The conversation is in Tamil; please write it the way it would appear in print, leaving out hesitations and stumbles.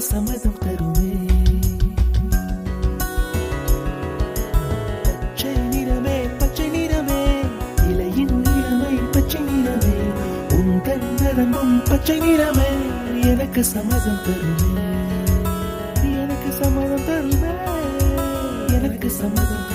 சம்மதம் தருமே. பச்சை நிறமே பச்சை நிறமே, இலையின் நிறமை பச்சை நிறமே, உங்கள் நிறமும் பச்சை நிறமே, எனக்கு சம்மதம் தருமே, எனக்கு சம்மதம் தருமே, எனக்கு சம்மதம்